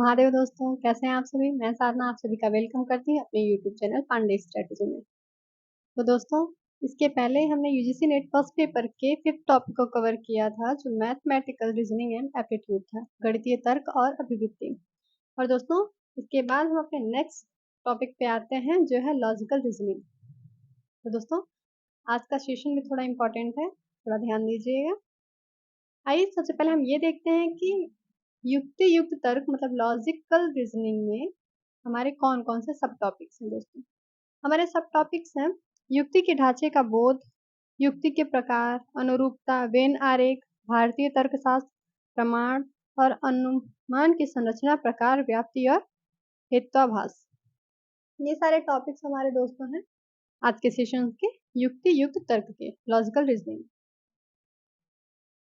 महादेव दोस्तों, कैसे हैं आप सभी। मैं साधना आप सभी का वेलकम करती हूँ अपने यूट्यूब चैनल पांडे स्ट्रेटजी में। तो दोस्तों, इसके पहले हमने यूजीसी नेट फर्स्ट पेपर के 5th टॉपिक को कवर किया था, जो मैथमेटिकल रीजनिंग एंड एप्टीट्यूड था, गणितीय तर्क और अभिव्यक्ति। और दोस्तों, इसके बाद हम अपने नेक्स्ट टॉपिक पे आते हैं, जो है लॉजिकल रीजनिंग। तो दोस्तों, आज का सेशन भी थोड़ा इम्पोर्टेंट है, थोड़ा ध्यान दीजिएगा। आइए सबसे पहले हम ये देखते हैं कि युक्ति युक्त तर्क मतलब लॉजिकल रीजनिंग में हमारे कौन कौन से सब टॉपिक्स हैं। दोस्तों, हमारे सब टॉपिक्स हैं युक्ति के ढांचे का बोध, युक्ति के प्रकार, अनुरूपता, वेन आरेख, भारतीय तर्कशास्त्र, प्रमाण और अनुमान की संरचना, प्रकार, व्याप्ति और हेत्वाभास। ये सारे टॉपिक्स हमारे दोस्तों हैं आज के सेशन के युक्ति युक्त तर्क के, लॉजिकल रीजनिंग।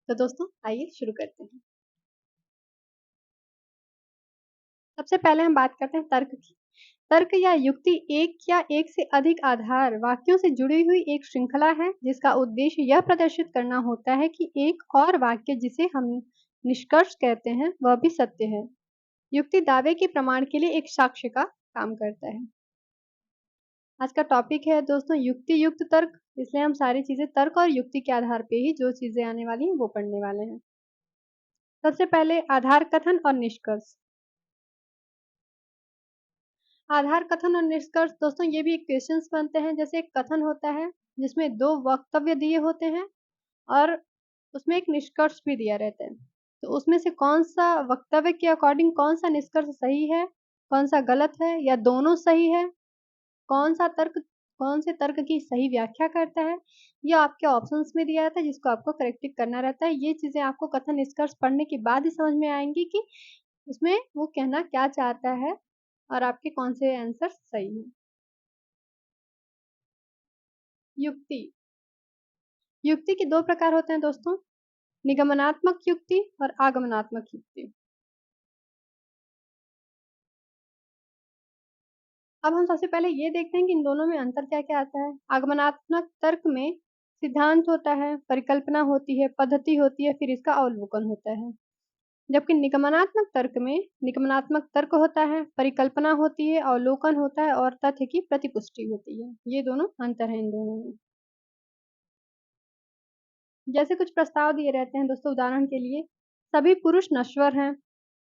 तो दोस्तों, आइए शुरू करते हैं। सबसे पहले हम बात करते हैं तर्क की। तर्क या युक्ति एक या एक से अधिक आधार वाक्यों से जुड़ी हुई एक श्रृंखला है, जिसका उद्देश्य यह प्रदर्शित करना होता है कि एक और वाक्य, जिसे हम निष्कर्ष कहते हैं, वह भी सत्य है। युक्ति दावे के प्रमाण के लिए एक साक्ष्य का काम करता है। आज का टॉपिक है दोस्तों युक्ति युक्त तर्क, इसलिए हम सारी चीजें तर्क और युक्ति के आधार पे ही जो चीजें आने वाली हैं वो पढ़ने वाले हैं। सबसे पहले आधार कथन और निष्कर्ष। आधार कथन और निष्कर्ष दोस्तों, ये भी एक क्वेश्चंस बनते हैं। जैसे एक कथन होता है जिसमें दो वक्तव्य दिए होते हैं और उसमें एक निष्कर्ष भी दिया रहता है, तो उसमें से कौन सा वक्तव्य के अकॉर्डिंग कौन सा निष्कर्ष सही है, कौन सा गलत है, या दोनों सही है, कौन से तर्क की सही व्याख्या करता है, ये आपके ऑप्शंस में दिया रहता है, जिसको आपको करेक्ट करना रहता है। ये चीजें आपको कथन निष्कर्ष पढ़ने के बाद ही समझ में आएंगी कि उसमें वो कहना क्या चाहता है और आपके कौन से आंसर सही हैं। युक्ति युक्ति के दो प्रकार होते हैं दोस्तों, निगमनात्मक युक्ति और आगमनात्मक युक्ति। अब हम सबसे पहले ये देखते हैं कि इन दोनों में अंतर क्या क्या आता है। आगमनात्मक तर्क में सिद्धांत होता है, परिकल्पना होती है, पद्धति होती है, फिर इसका अवलोकन होता है। जबकि निगमनात्मक तर्क में निगमनात्मक तर्क होता है, परिकल्पना होती है, अवलोकन होता है और तथ्य की प्रतिपुष्टि होती है। ये दोनों अंतर है इन दोनों में। जैसे कुछ प्रस्ताव दिए रहते हैं दोस्तों, उदाहरण के लिए सभी पुरुष नश्वर हैं।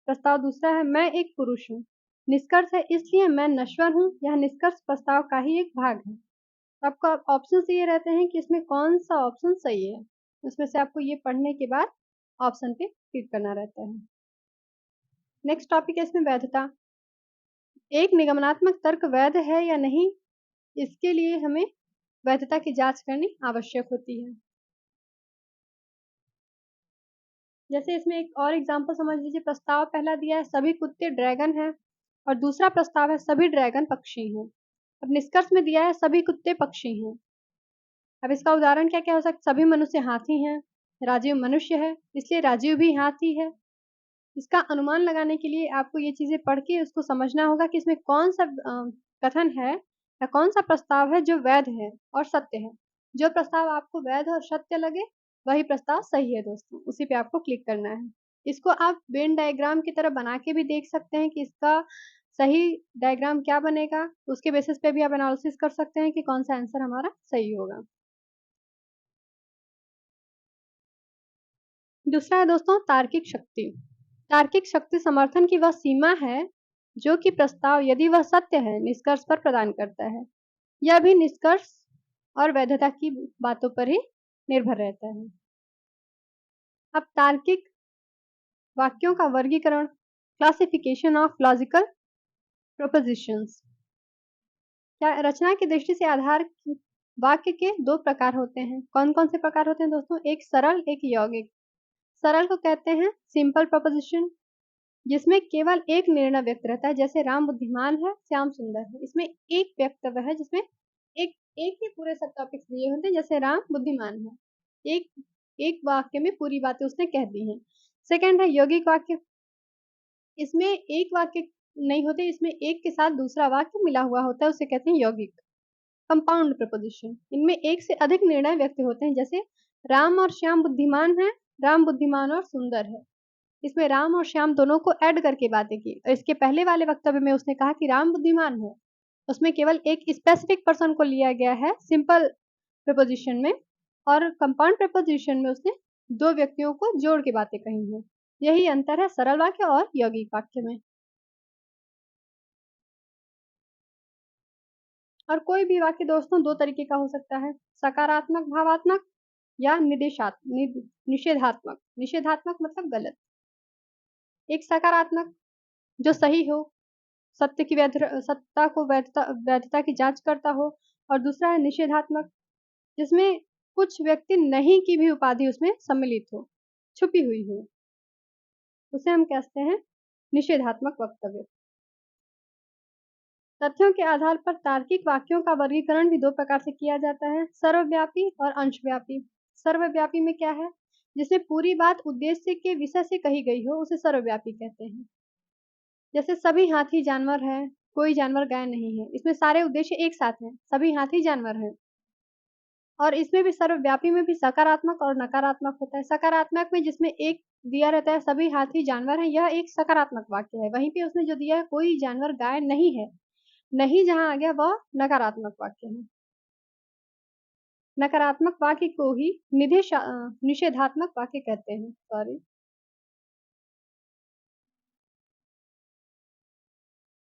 प्रस्ताव दूसरा है मैं एक पुरुष हूँ। निष्कर्ष है इसलिए मैं नश्वर हूँ। यह निष्कर्ष प्रस्ताव का ही एक भाग है। आपको ऑप्शन दिए रहते हैं कि इसमें कौन सा ऑप्शन सही है, उसमें से आपको ये पढ़ने के बाद ऑप्शन पे क्लिक करना रहता है। नेक्स्ट टॉपिक है इसमें वैधता। एक निगमनात्मक तर्क वैध है या नहीं, इसके लिए हमें वैधता की जांच करनी आवश्यक होती है। जैसे इसमें एक और एग्जांपल समझ लीजिए। प्रस्ताव पहला दिया है सभी कुत्ते ड्रैगन हैं, और दूसरा प्रस्ताव है सभी ड्रैगन पक्षी हैं। अब निष्कर्ष में दिया है सभी कुत्ते पक्षी हैं। अब इसका उदाहरण क्या क्या हो सकता है। सभी मनुष्य हाथी हैं, राजीव मनुष्य है इसलिए राजीव भी हाथी है। इसका अनुमान लगाने के लिए आपको ये चीजें पढ़ के उसको समझना होगा कि इसमें कौन सा कथन है या कौन सा प्रस्ताव है जो वैध है और सत्य है। जो प्रस्ताव आपको वैध और सत्य लगे वही प्रस्ताव सही है दोस्तों, उसी पे आपको क्लिक करना है। इसको आप वेन डायग्राम की तरह बना के भी देख सकते हैं कि इसका सही डायग्राम क्या बनेगा। उसके बेसिस पे भी आप एनालिसिस कर सकते हैं कि कौन सा आंसर हमारा सही होगा। दूसरा है दोस्तों तार्किक शक्ति। तार्किक शक्ति समर्थन की वह सीमा है जो कि प्रस्ताव यदि वह सत्य है निष्कर्ष पर प्रदान करता है। यह भी निष्कर्ष और वैधता की बातों पर ही निर्भर रहता है। अब तार्किक वाक्यों का वर्गीकरण, क्लासिफिकेशन ऑफ लॉजिकल प्रोपोजिशंस। क्या रचना की दृष्टि से आधार वाक्य के दो प्रकार होते हैं। कौन कौन से प्रकार होते हैं दोस्तों, एक सरल एक यौगिक। सरल को कहते हैं सिंपल प्रोपोजिशन, जिसमें केवल एक निर्णय व्यक्त रहता है। जैसे राम बुद्धिमान है, श्याम सुंदर है। इसमें एक वक्तव्य है जिसमें एक एक ही पूरे सब टॉपिक्स दिए होते हैं। जैसे राम बुद्धिमान है, एक एक वाक्य में पूरी बातें उसने कह दी हैं। सेकंड है यौगिक वाक्य। इसमें एक वाक्य नहीं होते, इसमें एक के साथ दूसरा वाक्य मिला हुआ होता है, उसे कहते हैं यौगिक। कंपाउंड प्रपोजिशन, इनमें एक से अधिक निर्णय व्यक्त होते हैं। जैसे राम और श्याम बुद्धिमान है, राम बुद्धिमान और सुंदर है। इसमें राम और श्याम दोनों को ऐड करके बातें की। और इसके पहले वाले वक्तव्य में उसने कहा कि राम बुद्धिमान है। उसमें केवल एक स्पेसिफिक पर्सन को लिया गया है सिंपल प्रीपोजिशन में, और कंपाउंड प्रीपोजिशन में उसने दो व्यक्तियों को जोड़ के बातें कही हैं। यही अंतर है सरल वाक्य और यौगिक वाक्य में। और कोई भी वाक्य दोस्तों दो तरीके का हो सकता है, सकारात्मक भावात्मक या निषेधात्मक। निषेधात्मक मतलब गलत। एक सकारात्मक जो सही हो, सत्य की सत्ता को वैधता की जांच करता हो, और दूसरा है निषेधात्मक जिसमें कुछ व्यक्ति नहीं की भी उपाधि उसमें सम्मिलित हो, छुपी हुई हो, उसे हम कहते हैं निषेधात्मक वक्तव्य। तथ्यों के आधार पर तार्किक वाक्यों का वर्गीकरण भी दो प्रकार से किया जाता है, सर्वव्यापी और अंशव्यापी। सर्वव्यापी में क्या है, जिसमें पूरी बात उद्देश्य के विषय से कही गई हो उसे सर्वव्यापी कहते हैं। जैसे सभी हाथी जानवर है, कोई जानवर गाय नहीं है, इसमें सारे उद्देश्य एक साथ हैं, सभी हाथी जानवर हैं। और इसमें भी सर्वव्यापी में भी सकारात्मक और नकारात्मक होता है। सकारात्मक में जिसमें एक दिया रहता है सभी हाथी जानवर हैं, यह एक सकारात्मक वाक्य है। वहीं पे उसने जो दिया है कोई जानवर गाय नहीं है, नहीं जहां आ गया वह नकारात्मक वाक्य है। नकारात्मक वाक्य को ही निषेधात्मक वाक्य कहते हैं। सॉरी।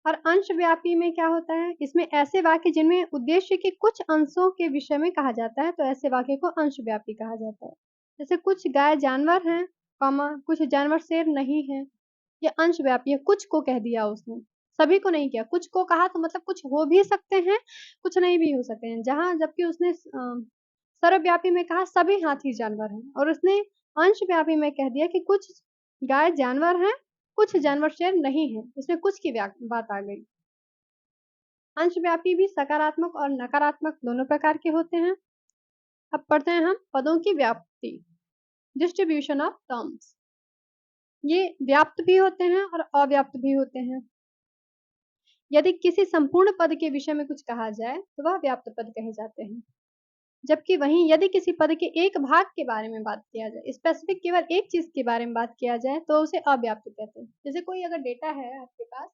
और अंशव्यापी में क्या होता है, इसमें ऐसे वाक्य जिनमें उद्देश्य के कुछ अंशों के विषय में कहा जाता है, तो ऐसे वाक्य को अंशव्यापी कहा जाता है। जैसे कुछ गाय जानवर हैं, कुछ जानवर शेर नहीं है, ये अंशव्यापी है। कुछ को कह दिया उसने, सभी को नहीं किया। कुछ को कहा तो मतलब कुछ हो भी सकते हैं, कुछ नहीं भी हो सकते हैं। जहां जबकि उसने सर्वव्यापी में कहा सभी हाथी जानवर हैं, और उसने अंशव्यापी में कह दिया कि कुछ गाय जानवर हैं, कुछ जानवर शेर नहीं है, इसमें कुछ की बात आ गई। अंशव्यापी भी सकारात्मक और नकारात्मक दोनों प्रकार के होते हैं। अब पढ़ते हैं हम पदों की व्याप्ति, डिस्ट्रीब्यूशन ऑफ टर्म्स। ये व्याप्त भी होते हैं और अव्याप्त भी होते हैं। यदि किसी संपूर्ण पद के विषय में कुछ कहा जाए तो वह व्याप्त पद कहे जाते हैं, जबकि वहीं यदि किसी पद के एक भाग के बारे में बात किया जाए, स्पेसिफिक केवल एक चीज के बारे में बात किया जाए, तो उसे अव्याप्त कहते हैं। जैसे कोई अगर डेटा है आपके पास,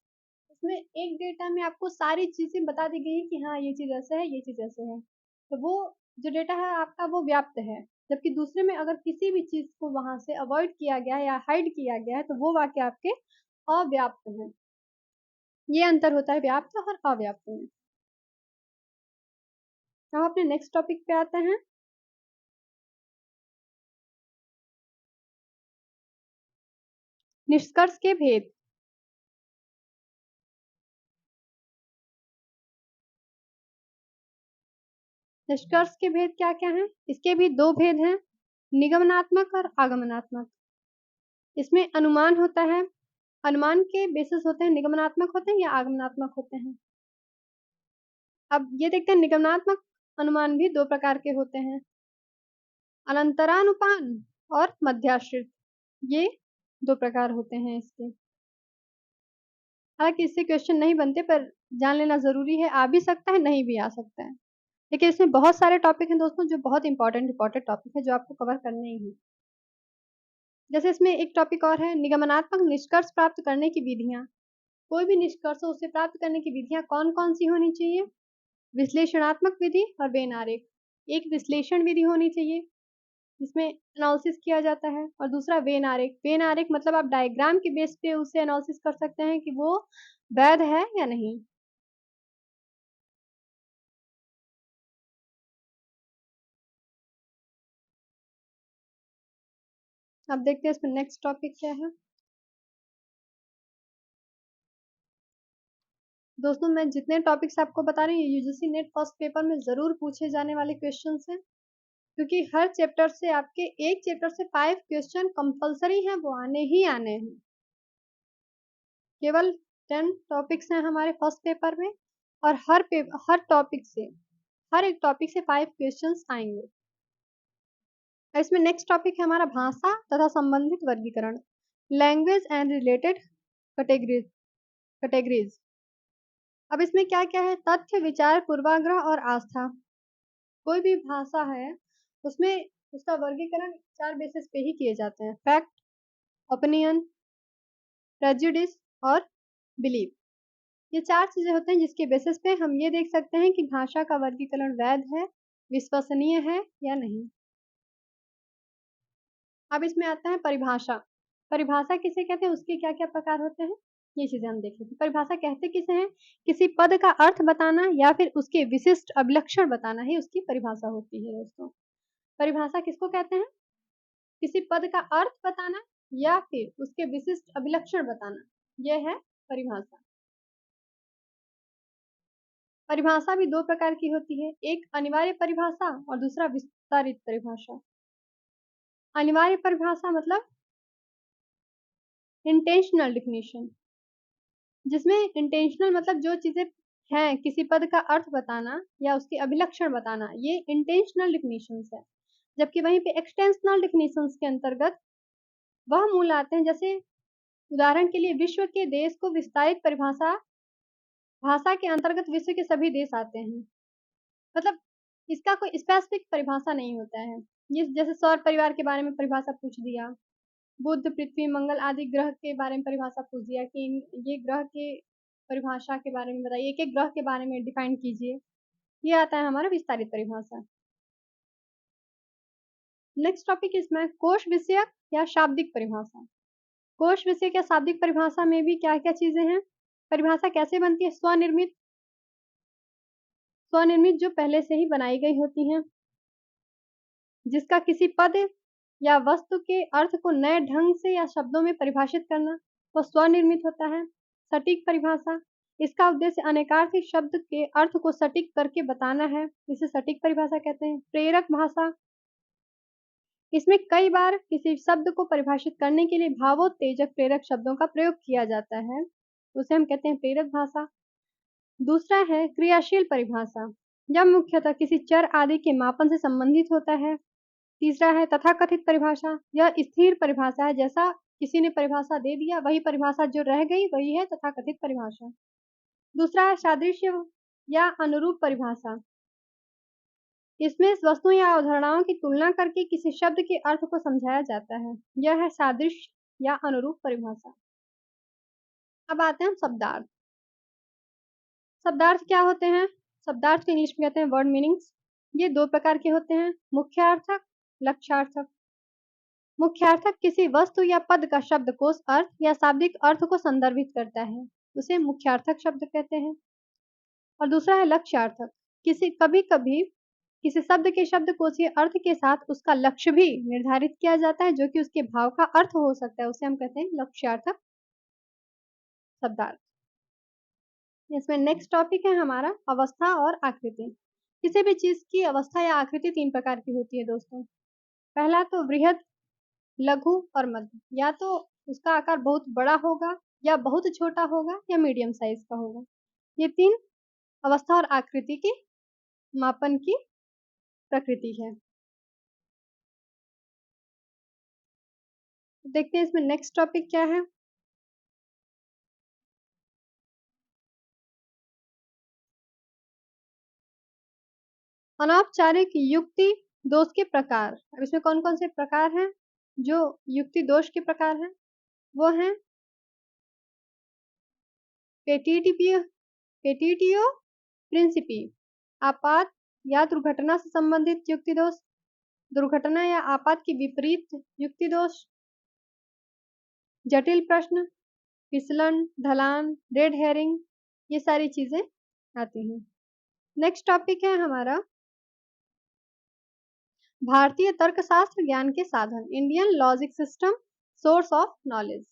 उसमें एक डेटा में आपको सारी चीजें बता दी गई कि हाँ ये चीज ऐसे है, ये चीज ऐसे है, तो वो जो डेटा है आपका वो व्याप्त है। जबकि दूसरे में अगर किसी भी चीज को वहां से अवॉइड किया गया है या हाइड किया गया है, तो वो वाक्य आपके अव्याप्त है। ये अंतर होता है व्याप्त और अव्याप्त में। हम अपने नेक्स्ट टॉपिक पे आते हैं। निष्कर्ष के भेद। निष्कर्ष के भेद क्या क्या हैं? इसके भी दो भेद हैं, निगमनात्मक और आगमनात्मक। इसमें अनुमान होता है, अनुमान के बेसिस होते हैं, निगमनात्मक होते हैं या आगमनात्मक होते हैं। अब ये देखते हैं, निगमनात्मक अनुमान भी दो प्रकार के होते हैं, अनंतरानुमान और मध्याश्रित। ये दो प्रकार होते हैं इसके। हालांकि इससे क्वेश्चन नहीं बनते, पर जान लेना जरूरी है, आ भी सकता है नहीं भी आ सकता है। लेकिन इसमें बहुत सारे टॉपिक हैं दोस्तों जो बहुत इंपॉर्टेंट टॉपिक है, जो आपको कवर करने ही है। जैसे इसमें एक टॉपिक और है, निगमनात्मक निष्कर्ष प्राप्त करने की विधियां। कोई भी निष्कर्ष हो उसे प्राप्त करने की विधियां कौन कौन सी होनी चाहिए? विश्लेषणात्मक विधि और वेन आरेख। एक विश्लेषण विधि होनी चाहिए जिसमें एनालिसिस किया जाता है, और दूसरा वेन आरेख। वेन आरेख मतलब आप डायग्राम के बेस पे उसे एनालिसिस कर सकते हैं कि वो वैध है या नहीं। अब देखते हैं इसमें नेक्स्ट टॉपिक क्या है। दोस्तों मैं जितने टॉपिक्स आपको बता रही हूँ यूजीसी नेट फर्स्ट पेपर में जरूर पूछे जाने वाले क्वेश्चन हैं, क्योंकि हर चैप्टर से आपके एक चैप्टर से 5 क्वेश्चन कंपलसरी हैं, वो आने ही आने हैं। केवल 10 टॉपिक्स हैं हमारे फर्स्ट पेपर में, और हर टॉपिक से, हर एक टॉपिक से 5 क्वेश्चंस आएंगे। इसमें नेक्स्ट टॉपिक है हमारा भाषा तथा संबंधित वर्गीकरण, लैंग्वेज एंड रिलेटेड कैटेगरीज। अब इसमें क्या क्या है, तथ्य, विचार, पूर्वाग्रह और आस्था। कोई भी भाषा है उसमें उसका वर्गीकरण 4 बेसिस पे ही किए जाते हैं, फैक्ट, ओपिनियन, प्रेजुडिस और बिलीव। ये 4 चीजें होते हैं जिसके बेसिस पे हम ये देख सकते हैं कि भाषा का वर्गीकरण वैध है, विश्वसनीय है या नहीं। अब इसमें आता है परिभाषा। परिभाषा किसे कहते हैं, उसके क्या-क्या प्रकार होते हैं, ये चीजें हम देख लेते हैं। परिभाषा कहते किसे हैं, किसी पद का अर्थ बताना या फिर उसके विशिष्ट अभिलक्षण बताना ही उसकी परिभाषा होती है दोस्तों। परिभाषा किसको कहते हैं, किसी पद का अर्थ बताना या फिर उसके विशिष्ट अभिलक्षण बताना, यह है परिभाषा। परिभाषा भी 2 प्रकार की होती है, एक अनिवार्य परिभाषा और दूसरा विस्तारित परिभाषा। अनिवार्य परिभाषा मतलब इंटेंशनल डिफिनीशन, जिसमें इंटेंशनल मतलब जो चीजें हैं, किसी पद का अर्थ बताना या उसके अभिलक्षण बताना, ये इंटेंशनल डिफिनीशंस है। जबकि वहीं पे एक्सटेंशनल डिफिनीशंस के अंतर्गत वह मूल आते हैं, जैसे उदाहरण के लिए विश्व के देश को विस्तारित परिभाषा, भाषा के अंतर्गत विश्व के सभी देश आते हैं। मतलब इसका कोई स्पेसिफिक परिभाषा नहीं होता है। ये जैसे सौर परिवार के बारे में परिभाषा पूछ दिया, बुध, पृथ्वी, मंगल आदि ग्रह के बारे में परिभाषा पूछ दिया कि ये ग्रह के परिभाषा के बारे में बताइए, एक-एक ग्रह के बारे में डिफाइन कीजिए। ये आता है हमारा विस्तारित परिभाषा। नेक्स्ट टॉपिक इसमें कोश विषयक या शाब्दिक परिभाषा। कोश विषयक या शाब्दिक परिभाषा में भी क्या-क्या चीजें हैं? परिभाषा कैसे बनती है? स्वनिर्मित, स्वनिर्मित जो पहले से ही बनाई गई होती हैं, जिसका किसी पद या वस्तु के अर्थ को नए ढंग से या शब्दों में परिभाषित करना, वो स्वनिर्मित होता है। सटीक परिभाषा, इसका उद्देश्य अनेकार्थी शब्द के अर्थ को सटीक करके बताना है, इसे सटीक परिभाषा कहते हैं। प्रेरक भाषा, इसमें कई बार किसी शब्द को परिभाषित करने के लिए भावोत्तेजक प्रेरक शब्दों का प्रयोग किया जाता है, उसे हम कहते हैं प्रेरक भाषा। दूसरा है क्रियाशील परिभाषा, यह मुख्यतः किसी चर आदि के मापन से संबंधित होता है। तीसरा है तथाकथित परिभाषा, यह स्थिर परिभाषा है, जैसा किसी ने परिभाषा दे दिया वही परिभाषा जो रह गई वही है तथाकथित परिभाषा। दूसरा है सादृश्य या अनुरूप परिभाषा, इसमें वस्तुओं या अवधारणाओं की तुलना करके किसी शब्द के अर्थ को समझाया जाता है, यह है सादृश्य या अनुरूप परिभाषा। अब आते हैं हम शब्दार्थ। शब्दार्थ क्या होते हैं? शब्दार्थ के इंग्लिश में कहते हैं वर्ड मीनिंग्स। ये 2 प्रकार के होते हैं, मुख्यार्थक, लक्ष्यार्थक। मुख्यार्थक किसी वस्तु या पद का शब्दकोश अर्थ या शाब्दिक अर्थ को संदर्भित करता है, उसे मुख्यार्थक शब्द कहते हैं। और दूसरा है लक्ष्यार्थक, कभी-कभी किसी शब्द के शब्दकोशीय अर्थ के साथ उसका लक्ष्य भी निर्धारित किया जाता है, जो कि उसके भाव का अर्थ हो सकता है, उसे हम कहते हैं लक्ष्यार्थक शब्दार्थ। इसमें नेक्स्ट टॉपिक है हमारा अवस्था और आकृति। किसी भी चीज की अवस्था या आकृति 3 प्रकार की होती है दोस्तों। पहला तो वृहद, लघु और मध्य, या तो उसका आकार बहुत बड़ा होगा या बहुत छोटा होगा या मीडियम साइज का होगा। ये 3 अवस्था और आकृति की मापन की प्रकृति है। देखते हैं इसमें नेक्स्ट टॉपिक क्या है। अनौपचारिक युक्ति दोष के प्रकार। अब इसमें कौन-कौन से प्रकार हैं जो युक्ति दोष के प्रकार हैं? वो हैं पेटिटियो प्रिंसिपी, आपात या दुर्घटना से संबंधित युक्ति दोष, दुर्घटना या आपात के विपरीत युक्ति दोष, जटिल प्रश्न, फिसलन, ढलान, रेड हेरिंग, ये सारी चीजें आती हैं। नेक्स्ट टॉपिक है हमारा भारतीय तर्कशास्त्र ज्ञान के साधन, Indian logic system source of knowledge.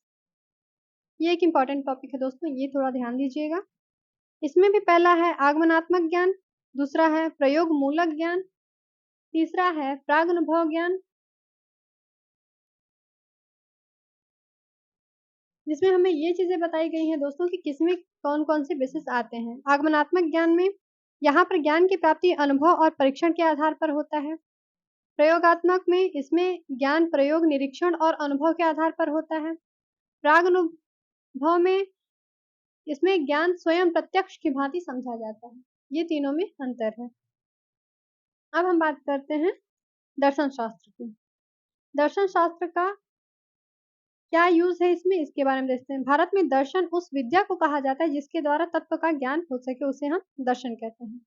ये एक इंपॉर्टेंट टॉपिक है दोस्तों, ये थोड़ा ध्यान दीजिएगा। इसमें भी पहला है आगमनात्मक ज्ञान, दूसरा है प्रयोग मूलक ज्ञान, तीसरा है प्रागनुभव ज्ञान, जिसमें हमें ये चीजें बताई गई हैं दोस्तों कि किसमें कौन कौन से बेसिस आते हैं। आगमनात्मक ज्ञान में यहाँ पर ज्ञान की प्राप्ति अनुभव और परीक्षण के आधार पर होता है। प्रयोगात्मक में इसमें ज्ञान प्रयोग, निरीक्षण और अनुभव के आधार पर होता है। प्रागनुभव में इसमें ज्ञान स्वयं प्रत्यक्ष की भांति समझा जाता है। ये तीनों में अंतर है। अब हम बात करते हैं दर्शन शास्त्र की। दर्शन शास्त्र का क्या यूज है इसमें, इसके बारे में देखते हैं। भारत में दर्शन उस विद्या को कहा जाता है जिसके द्वारा तत्व का ज्ञान हो सके, उसे हम दर्शन कहते हैं।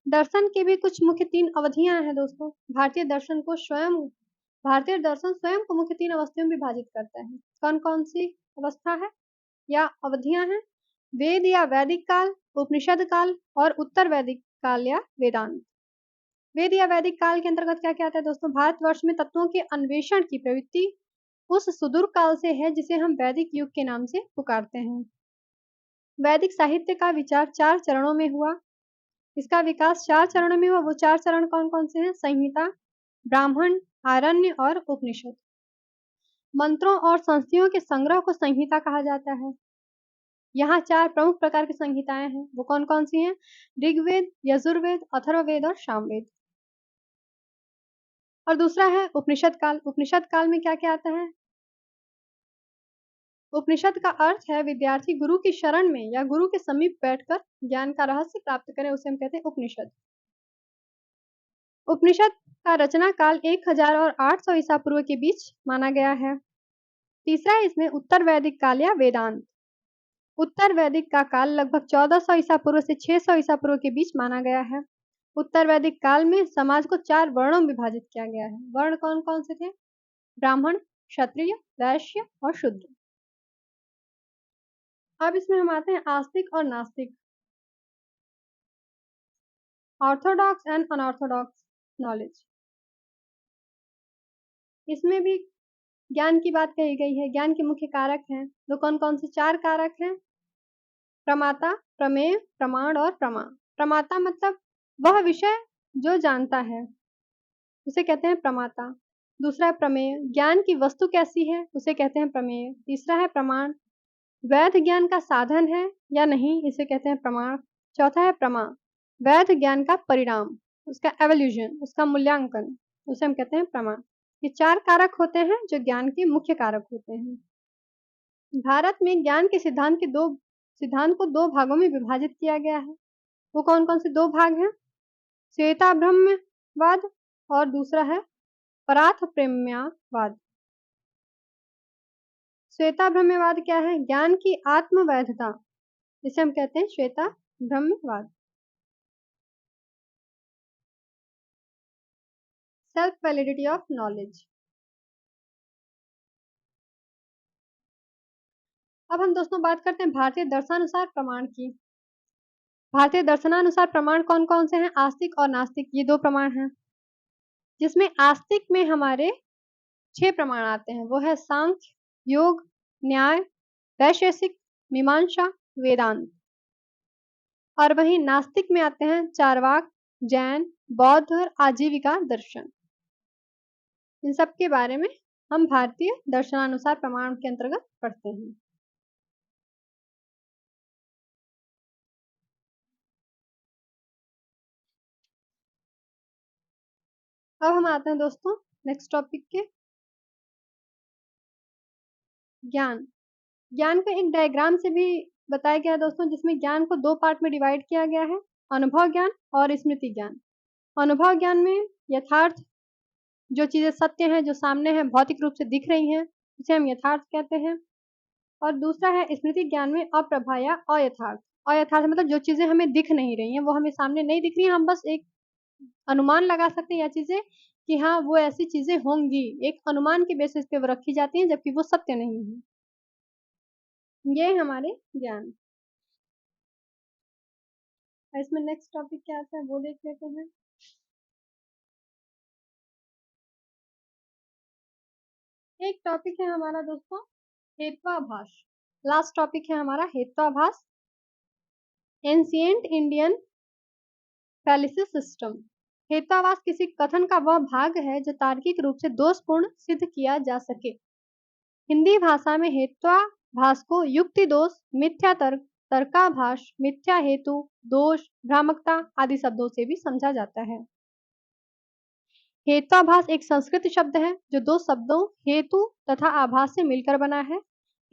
दर्शन की भी कुछ मुख्य 3 अवधियां हैं दोस्तों। भारतीय दर्शन स्वयं को मुख्य 3 अवस्थाओं में विभाजित करता है। कौन कौन सी अवस्था है या अवधियां हैं? वेद या वैदिक काल, उपनिषद काल और उत्तर वैदिक काल या वेदांत। वेद या वैदिक काल के अंतर्गत क्या क्या आता है दोस्तों? भारतवर्ष में तत्वों के अन्वेषण की प्रवृत्ति उस सुदूर काल से है जिसे हम वैदिक युग के नाम से पुकारते हैं। वैदिक साहित्य का विचार 4 चरणों में हुआ। इसका विकास 4 चरणों में हुआ। वो 4 चरण कौन कौन से हैं? संहिता, ब्राह्मण, आरण्य और उपनिषद। मंत्रों और संस्थियों के संग्रह को संहिता कहा जाता है। यहाँ 4 प्रमुख प्रकार की संहिताएं हैं। वो कौन कौन सी हैं? ऋग्वेद, यजुर्वेद, अथर्ववेद और सामवेद। और दूसरा है उपनिषद काल। उपनिषद काल में क्या क्या आता है? उपनिषद का अर्थ है विद्यार्थी गुरु की शरण में या गुरु के समीप बैठकर ज्ञान का रहस्य प्राप्त करें, उसे हम कहते हैं उपनिषद। उपनिषद का रचना काल 1000 और 800 ईसा पूर्व के बीच माना गया है। तीसरा है इसमें उत्तर वैदिक काल या वेदांत। उत्तर वैदिक का काल लगभग 1400 ईसा पूर्व से 600 ईसा पूर्व के बीच माना गया है। उत्तर वैदिक काल में समाज को 4 वर्णों में विभाजित किया गया है। वर्ण कौन कौन से थे? ब्राह्मण, क्षत्रिय, वैश्य और शूद्र। अब इसमें हम आते हैं आस्तिक और नास्तिक, ऑर्थोडॉक्स एंड अनऑर्थोडॉक्स नॉलेज। इसमें भी ज्ञान की बात कही गई है। ज्ञान के मुख्य कारक हैं, तो कौन कौन से 4 कारक हैं? प्रमाता, प्रमेय, प्रमाण और प्रमा। प्रमाता मतलब वह विषय जो जानता है, उसे कहते हैं प्रमाता। दूसरा है प्रमेय, ज्ञान की वस्तु कैसी है, उसे कहते हैं प्रमेय। तीसरा है प्रमाण, वैध ज्ञान का साधन है या नहीं, इसे कहते हैं प्रमाण। चौथा है प्रमा, वैध ज्ञान का परिणाम, उसका एवोल्यूशन, उसका मूल्यांकन, उसे हम कहते हैं प्रमाण। ये 4 कारक होते हैं जो ज्ञान के मुख्य कारक होते हैं। भारत में ज्ञान के सिद्धांत को 2 भागों में विभाजित किया गया है। वो कौन कौन से 2 भाग हैं? श्वेताब्रह्मवाद और दूसरा है परार्थप्राम्यवाद। श्वेताब्रह्मवाद क्या है? ज्ञान की आत्मवैधता, इसे हम कहते हैं श्वेताब्रह्मवाद। Self validity of knowledge. अब हम दोस्तों बात करते हैं भारतीय दर्शनानुसार प्रमाण की। भारतीय दर्शनानुसार प्रमाण कौन कौन से हैं? आस्तिक और नास्तिक, ये 2 प्रमाण हैं। जिसमें आस्तिक में हमारे 6 प्रमाण आते हैं। वो है सांख्य, योग, न्याय, वैशेषिक, मीमांसा, वेदांत। और वहीं नास्तिक में आते हैं चारवाक, जैन, बौद्ध और आजीविका दर्शन। इन सब के बारे में हम भारतीय दर्शनानुसार प्रमाण के अंतर्गत पढ़ते हैं। अब हम आते हैं दोस्तों नेक्स्ट टॉपिक के, ज्ञान। ज्ञान को एक डायग्राम से भी बताया गया है दोस्तों, जिसमें ज्ञान को 2 पार्ट में डिवाइड किया गया है, अनुभव ज्ञान और स्मृति ज्ञान। अनुभव ज्ञान में यथार्थ, जो चीजें सत्य हैं, जो सामने है, भौतिक रूप से दिख रही हैं, उसे हम यथार्थ कहते हैं। और दूसरा है स्मृति ज्ञान में अप्रभा या अयथार्थ। अयथार्थ मतलब जो चीजें हमें दिख नहीं रही हैं, वो हमें सामने नहीं दिख रही हैं, हम बस एक अनुमान लगा सकते हैं या चीजें कि हाँ वो ऐसी चीजें होंगी, एक अनुमान के बेसिस पे वो रखी जाती हैं, जबकि वो सत्य नहीं है। ये हमारे ज्ञान। इसमें नेक्स्ट टॉपिक क्या आता है वो देख लेते हैं। एक टॉपिक है हमारा दोस्तों हेत्वाभास। लास्ट टॉपिक है हमारा हेत्वाभास, एंशिएंट इंडियन फैलिसिस सिस्टम। हेत्वाभास किसी कथन का वह भाग है जो तार्किक रूप से दोषपूर्ण सिद्ध किया जा सके। हिंदी भाषा में हेत्वाभास को युक्ति दोष, मिथ्या तर्क, तर्काभास, मिथ्या हेतु, दोष, भ्रामकता आदि शब्दों से भी समझा जाता है। हेत्वाभास एक संस्कृत शब्द है जो 2 शब्दों हेतु तथा आभास से मिलकर बना है।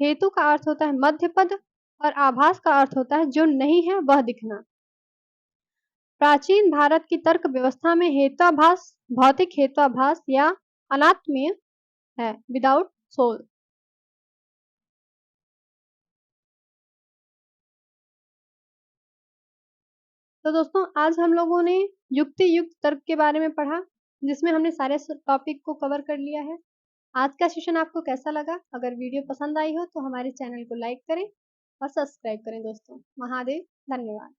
हेतु का अर्थ होता है मध्य पद और आभास का अर्थ होता है जो नहीं है वह दिखना। प्राचीन भारत की तर्क व्यवस्था में हेत्वाभास भौतिक हेत्वाभास या अनात्मीय है, विदाउट सोल। तो दोस्तों आज हम लोगों ने युक्ति युक्त तर्क के बारे में पढ़ा, जिसमें हमने सारे टॉपिक को कवर कर लिया है। आज का सेशन आपको कैसा लगा? अगर वीडियो पसंद आई हो तो हमारे चैनल को लाइक करें और सब्सक्राइब करें दोस्तों। महादेव, धन्यवाद।